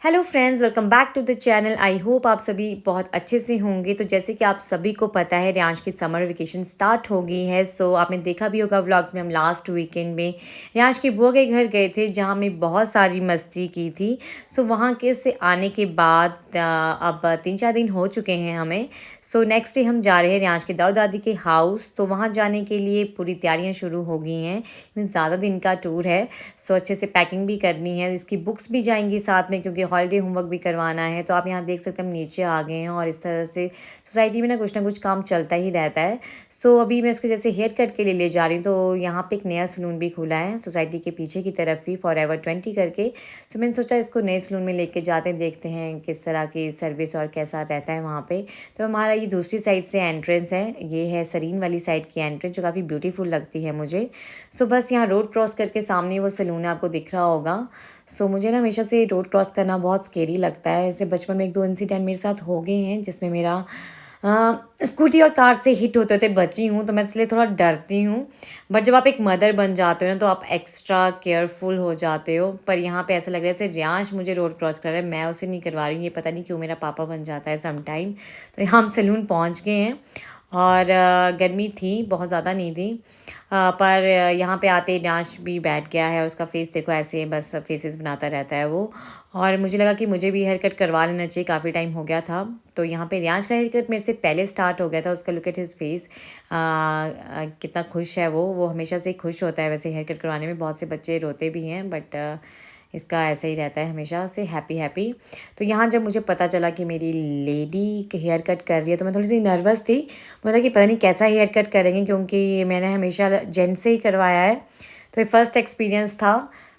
Hello friends, welcome back to the channel. I hope आप सभी बहुत अच्छे से होंगे। तो जैसे कि आप सभी को पता है, रियांश की समर वेकेशन स्टार्ट हो गई है। सो आपने देखा भी होगा व्लॉग्स में, हम लास्ट वीकेंड में रियांश की बुआ के घर गए थे, जहाँ हमने बहुत सारी मस्ती की थी। सो वहाँ के से आने के बाद अब 3-4 दिन हो चुके हैं हमें। सो नेक्स्ट डे हम जा रहे हैं रियांश के दादा दादी के हाउस। तो वहाँ जाने के लिए पूरी तैयारियाँ शुरू हो गई हैं, ज़्यादा दिन का टूर है। सो अच्छे से पैकिंग भी करनी है, इसकी बुक्स भी जाएंगी साथ में, क्योंकि हॉलीडे होमवर्क भी करवाना है। तो आप यहाँ देख सकते हैं, हम नीचे आ गए हैं और इस तरह से सोसाइटी में ना कुछ काम चलता ही रहता है। सो अभी मैं इसको जैसे हेयर कट के लिए ले जा रही हूँ। तो यहाँ पे एक नया सलून भी खुला है सोसाइटी के पीछे की तरफ ही, फॉरएवर 20 करके। सो मैंने सोचा इसको नए सलून में लेके जाते हैं, देखते हैं किस तरह की सर्विस और कैसा रहता है वहाँ पे। तो हमारा ये दूसरी साइड से एंट्रेंस है, ये है सरीन वाली साइड की एंट्रेंस, जो काफ़ी ब्यूटीफुल लगती है मुझे। सो बस यहाँ रोड क्रॉस करके सामने वो सलून है, आपको दिख रहा होगा। सो मुझे ना हमेशा से रोड क्रॉस करना बहुत स्केरी लगता है। ऐसे बचपन में 1-2 इंसिडेंट मेरे साथ हो गए हैं, जिसमें मेरा स्कूटी और कार से हिट होते होते बची हूँ। तो मैं इसलिए थोड़ा डरती हूँ। बट जब आप एक मदर बन जाते हो ना, तो आप एक्स्ट्रा केयरफुल हो जाते हो। पर यहाँ पे ऐसा लग रहा है जैसे रियांश मुझे रोड क्रॉस कर रहा है, मैं उसे नहीं करवा रही हूँ। ये पता नहीं क्यों मेरा पापा बन जाता है सम टाइम। तो यहाँ हम सैलून पहुँच गए हैं और गर्मी थी, बहुत ज़्यादा नहीं थी। पर यहाँ पे आते ही रियांश भी बैठ गया है, और उसका फेस देखो, ऐसे बस फेसेस बनाता रहता है वो। और मुझे लगा कि मुझे भी हेयर कट करवा लेना चाहिए, काफ़ी टाइम हो गया था। तो यहाँ पे रियांश का हेयर कट मेरे से पहले स्टार्ट हो गया था। उसका लुक एट हिज फेस, कितना खुश है वो हमेशा से खुश होता है। वैसे हेयर कट करवाने में बहुत से बच्चे रोते भी हैं, बट इसका ऐसा ही रहता है, हमेशा से हैप्पी हैप्पी। तो यहाँ जब मुझे पता चला कि मेरी लेडी हेयर कट कर रही है, तो मैं थोड़ी सी नर्वस थी। मुझे कि पता नहीं कैसा हेयर कट करेंगे, क्योंकि मैंने हमेशा जेंट्स से ही करवाया है। तो ये फर्स्ट एक्सपीरियंस था।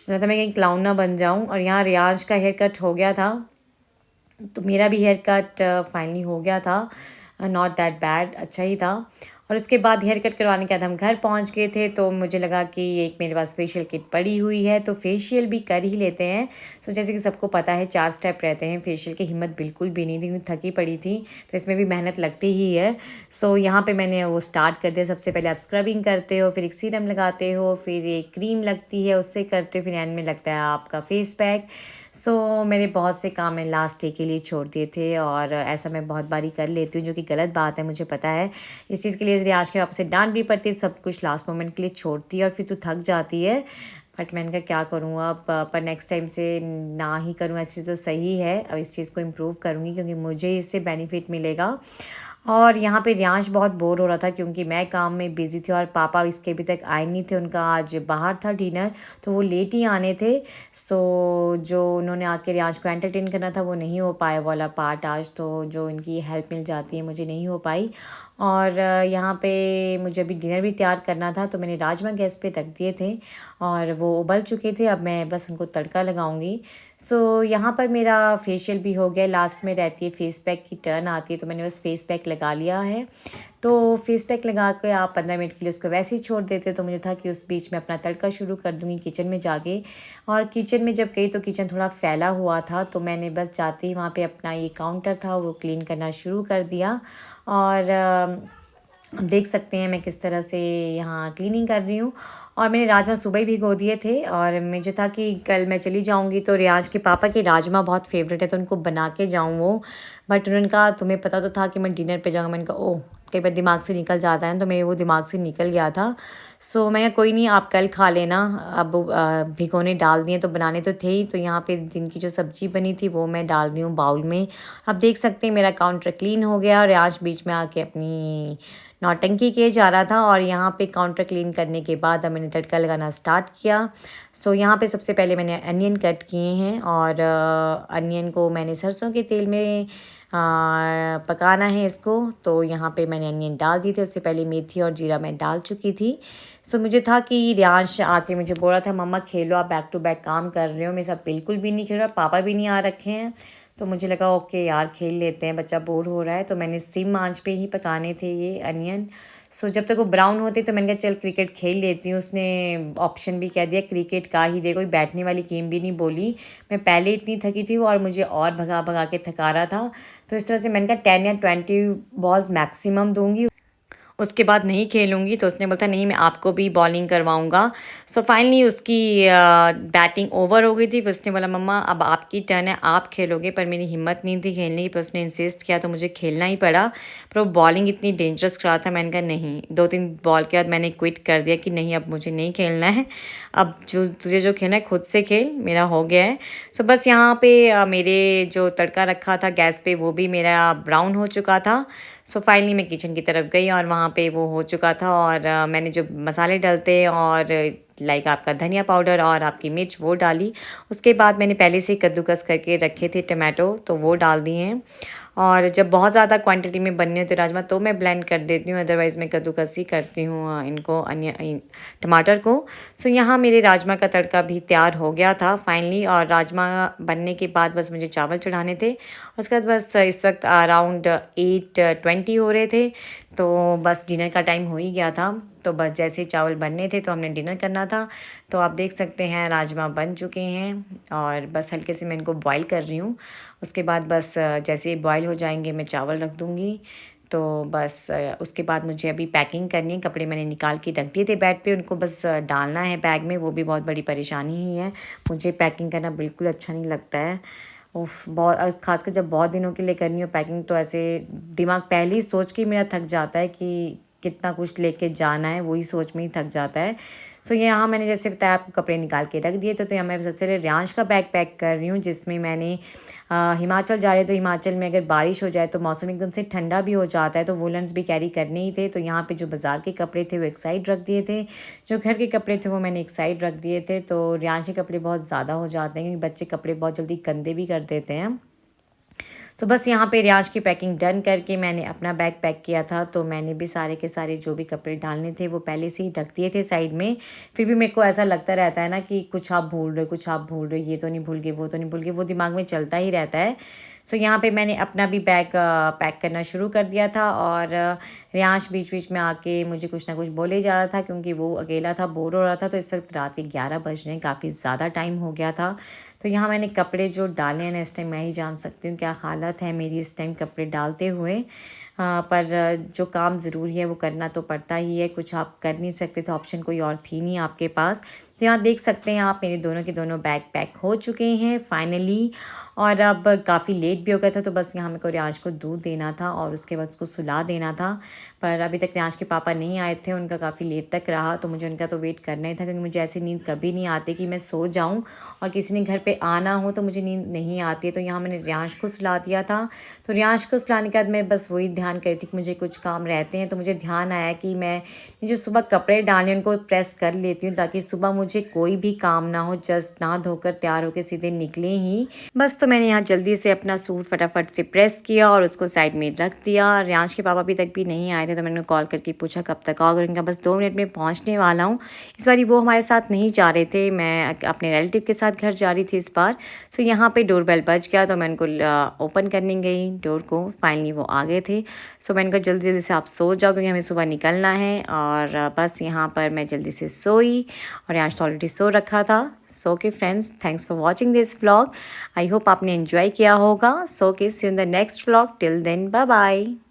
मुझे था मैं कहीं क्लाउन ना बन जाऊँ। और यहाँ रियाज का हेयर कट हो गया था, तो मेरा भी हेयर कट फाइनली हो गया था। नॉट दैट बैड, अच्छा ही था। और उसके बाद हेयर कट करवाने के बाद हम घर पहुंच गए थे। तो मुझे लगा कि एक मेरे पास फेशियल किट पड़ी हुई है, तो फेशियल भी कर ही लेते हैं। सो जैसे कि सबको पता है, 4 स्टेप रहते हैं फेशियल की। हिम्मत बिल्कुल भी नहीं थी, क्योंकि थकी पड़ी थी, तो इसमें भी मेहनत लगती ही है। सो यहाँ पे मैंने वो स्टार्ट कर दिया। सबसे पहले आप स्क्रबिंग करते हो, फिर एक सीरम लगाते हो, फिर एक क्रीम लगती है, उससे करते हो, फिर एंड में लगता है आपका फेस पैक। सो मेरे बहुत से काम मैं लास्ट डे के लिए छोड़ दिए थे, और ऐसा मैं बहुत बारी कर लेती हूँ, जो कि गलत बात है, मुझे पता है। इस चीज़ के लिए रियाज के वापस से डांट भी पड़ती है, सब कुछ लास्ट मोमेंट के लिए छोड़ती है, और फिर तू थक जाती है। बट मैंने कहा क्या करूँ अब, पर नेक्स्ट टाइम से ना ही करूँ, ऐसी चीज़ तो सही है। अब इस चीज़ को इम्प्रूव करूँगी, क्योंकि मुझे इससे बेनिफिट मिलेगा। और यहाँ पे रियांश बहुत बोर हो रहा था, क्योंकि मैं काम में बिज़ी थी, और पापा इसके अभी तक आए नहीं थे। उनका आज बाहर था डिनर, तो वो लेट ही आने थे। सो जो उन्होंने आके रियांश को एंटरटेन करना था, वो नहीं हो पाया वाला पार्ट आज। तो जो इनकी हेल्प मिल जाती है, मुझे नहीं हो पाई। और यहाँ पे मुझे अभी डिनर भी तैयार करना था, तो मैंने राजमा गैस पे रख दिए थे, और वो उबल चुके थे। अब मैं बस उनको तड़का लगाऊंगी। सो यहाँ पर मेरा फेशियल भी हो गया। लास्ट में रहती है फेस पैक की टर्न आती है, तो मैंने बस फेस पैक लगा लिया है। तो फेस पैक लगा के आप 15 मिनट के लिए उसको वैसे ही छोड़ देते हो। तो मुझे था कि उस बीच में अपना तड़का शुरू कर दूँगी किचन में जाके। और किचन में जब गई, तो किचन थोड़ा फैला हुआ था, तो मैंने बस जाते ही वहाँ पे अपना ये काउंटर था, वो क्लीन करना शुरू कर दिया। और आप देख सकते हैं मैं किस तरह से यहाँ क्लीनिंग कर रही हूँ। और मैंने राजमा सुबह ही भिगो दिए थे, और मुझे था कि कल मैं चली जाऊँगी, तो रियाज के पापा के राजमा बहुत फेवरेट है, तो उनको बना के जाऊँ वो। बट उन्होंने कहा तुम्हें पता तो था कि मैं डिनर पे जाऊँगा। मैंने कहा ओह, कई बार दिमाग से निकल जाता है, तो मेरे वो दिमाग से निकल गया था। सो मैं कहा कोई नहीं, आप कल खा लेना। अब भिगोने डाल दिए, तो बनाने तो थे ही। तो यहाँ पे दिन की जो सब्ज़ी बनी थी, वो मैं डाल रही हूँ बाउल में। आप देख सकते हैं मेरा काउंटर क्लीन हो गया, और आज बीच में आके अपनी नौटंकी किए जा रहा था। और यहाँ पे काउंटर क्लीन करने के बाद अब मैंने तड़का लगाना स्टार्ट किया। सो यहाँ पे सबसे पहले मैंने अनियन कट किए हैं, और अनियन को मैंने सरसों के तेल में पकाना है इसको। तो यहाँ पे मैंने अनियन डाल दिए थे, उससे पहले मेथी और जीरा मैं डाल चुकी थी। सो मुझे था कि रियांश आके मुझे बोल रहा था मम्मा खेलो, आप बैक टू बैक काम कर रहे हो। मेरे साथ बिल्कुल भी नहीं खेल रहा, पापा भी नहीं आ रखे हैं। तो मुझे लगा ओके यार, खेल लेते हैं, बच्चा बोर हो रहा है। तो मैंने सिम आंच पे ही पकाने थे ये अनियन। सो जब तक वो ब्राउन होते, तो मैंने कहा चल क्रिकेट खेल लेती हूँ। उसने ऑप्शन भी कह दिया क्रिकेट का ही, देखो बैठने वाली गेम भी नहीं बोली। मैं पहले इतनी थकी थी, और मुझे और भगा भगा के थका रहा था। तो इस तरह से मैंने कहा 10 या 20 बॉल्स मैक्सिमम दूंगी, उसके बाद नहीं खेलूँगी, तो उसने बोला नहीं मैं आपको भी बॉलिंग करवाऊँगा। सो फाइनली उसकी बैटिंग ओवर हो गई थी। फिर उसने बोला मम्मा अब आपकी टर्न है, आप खेलोगे। पर मेरी हिम्मत नहीं थी खेलने की, पर उसने इंसिस्ट किया तो मुझे खेलना ही पड़ा। पर वो बॉलिंग इतनी डेंजरस कर रहा था, मैंने कहा नहीं। 2-3 बॉल के बाद मैंने क्विट कर दिया कि नहीं अब मुझे नहीं खेलना है, अब जो तुझे जो खेलना है खुद से खेल, मेरा हो गया है। सो बस यहाँ पे मेरे जो तड़का रखा था गैस पे वो भी मेरा ब्राउन हो चुका था। सो फाइनली मैं किचन की तरफ गई और वहाँ पे वो हो चुका था, और मैंने जो मसाले डलते और लाइक आपका धनिया पाउडर और आपकी मिर्च वो डाली। उसके बाद मैंने पहले से ही कद्दूकस करके रखे थे टमाटो, तो वो डाल दिए हैं। और जब बहुत ज़्यादा क्वांटिटी में बनने होते राजमा तो मैं ब्लेंड कर देती हूँ, अदरवाइज़ मैं कद्दूकस ही करती हूँ इनको टमाटर को। सो यहाँ मेरे राजमा का तड़का भी तैयार हो गया था फाइनली, और राजमा बनने के बाद बस मुझे चावल चढ़ाने थे। उसके बाद बस इस वक्त अराउंड 8:20 हो रहे थे, तो बस डिनर का टाइम हो ही गया था। तो बस जैसे ही चावल बनने थे तो हमने डिनर करना था। तो आप देख सकते हैं राजमा बन चुके हैं, और बस हल्के से मैं इनको बॉईल कर रही हूँ। उसके बाद बस जैसे ही बॉईल हो जाएंगे मैं चावल रख दूँगी। तो बस उसके बाद मुझे अभी पैकिंग करनी है। कपड़े मैंने निकाल के रख दिए थे बेड पे, उनको बस डालना है बैग में। वो भी बहुत बड़ी परेशानी ही है, मुझे पैकिंग करना बिल्कुल अच्छा नहीं लगता है। उफ बहुत ख़ासकर जब बहुत दिनों के लिए करनी हो पैकिंग, तो ऐसे दिमाग पहले ही सोच के मेरा थक जाता है कि कितना कुछ लेके जाना है, वही सोच में ही थक जाता है। सो ये यहाँ मैंने जैसे बताया आपको कपड़े निकाल के रख दिए थे। तो यहाँ मैं सबसे पहले रियांश का बैग पैक कर रही हूँ, जिसमें मैंने हिमाचल जा रहे तो हिमाचल में अगर बारिश हो जाए तो मौसम एकदम से ठंडा भी हो जाता है, तो वूलन्स भी कैरी करने ही थे। तो यहाँ पे जो बाज़ार के कपड़े थे वो एक साइड रख दिए थे, जो घर के कपड़े थे वो मैंने एक साइड रख दिए थे। तो रियांश के कपड़े बहुत ज़्यादा हो जाते हैं क्योंकि बच्चे कपड़े बहुत जल्दी गंदे भी कर देते हैं। तो बस यहाँ पे रियाज की पैकिंग डन करके मैंने अपना बैग पैक किया था। तो मैंने भी सारे के सारे जो भी कपड़े डालने थे वो पहले से ही रख दिए थे साइड में। फिर भी मेरे को ऐसा लगता रहता है ना कि कुछ आप भूल रहे, कुछ आप भूल रहे, ये तो नहीं भूल गए, वो तो नहीं भूल गए, वो दिमाग में चलता ही रहता है। सो यहाँ पे मैंने अपना भी बैग पैक करना शुरू कर दिया था, और रियांश बीच बीच में आके मुझे कुछ ना कुछ बोले जा रहा था क्योंकि वो अकेला था, बोर हो रहा था। तो इस वक्त रात के 11 बज रहे हैं, काफ़ी ज़्यादा टाइम हो गया था। तो यहाँ मैंने कपड़े जो डाले हैं ना, इस टाइम मैं ही जान सकती हूँ क्या हालत है मेरी इस टाइम कपड़े डालते हुए। पर जो काम ज़रूरी है वो करना तो पड़ता ही है, कुछ आप कर नहीं सकते, तो ऑप्शन कोई और थी नहीं आपके पास। तो यहाँ देख सकते हैं आप मेरे दोनों के दोनों बैग पैक हो चुके हैं फाइनली। और अब काफ़ी लेट भी हो गया था, तो बस यहाँ मेरे को रियाज को दूध देना था और उसके बाद उसको सुला देना था। पर अभी तक रियाज के पापा नहीं आए थे, उनका काफ़ी लेट तक रहा, तो मुझे उनका तो वेट करना ही था क्योंकि मुझे ऐसी नींद कभी नहीं आती कि मैं सो जाऊँ और किसी ने घर पे आना हो तो मुझे नींद नहीं आती है। तो यहाँ मैंने रियांश को सुला दिया था। तो रियांश को सुलाने के बाद मैं बस वही ध्यान करी थी कि मुझे कुछ काम रहते हैं, तो मुझे ध्यान आया कि मैं जो सुबह कपड़े डाले उनको प्रेस कर लेती हूँ ताकि सुबह मुझे कोई भी काम ना हो, जस्ट नहा धोकर तैयार होकर सीधे निकले ही बस। तो मैंने यहाँ जल्दी से अपना सूट फटाफट से प्रेस किया और उसको साइड में रख दिया। रियांश के पापा अभी तक भी नहीं आए थे, तो मैंने कॉल करके पूछा कब तक आओगे। उनका बस 2 मिनट में पहुँचने वाला हूँ। इस बार वो हमारे साथ नहीं जा रहे थे, मैं अपने रिलेटिव के साथ घर जा रही थी इस बार। सो यहाँ पे डोरबेल बज गया, तो मैं उनको ओपन करने गई डोर को। फाइनली वो आ गए थे। सो मैंने कहा जल्दी जल्दी से आप सो जाओ क्योंकि हमें सुबह निकलना है। और बस यहाँ पर मैं जल्दी से सोई, और यहाँ तो ऑलरेडी सो रखा था। So k friends, thanks for watching this vlog. I hope आपने एंजॉय किया होगा। So k see you in the next vlog. Till then bye bye.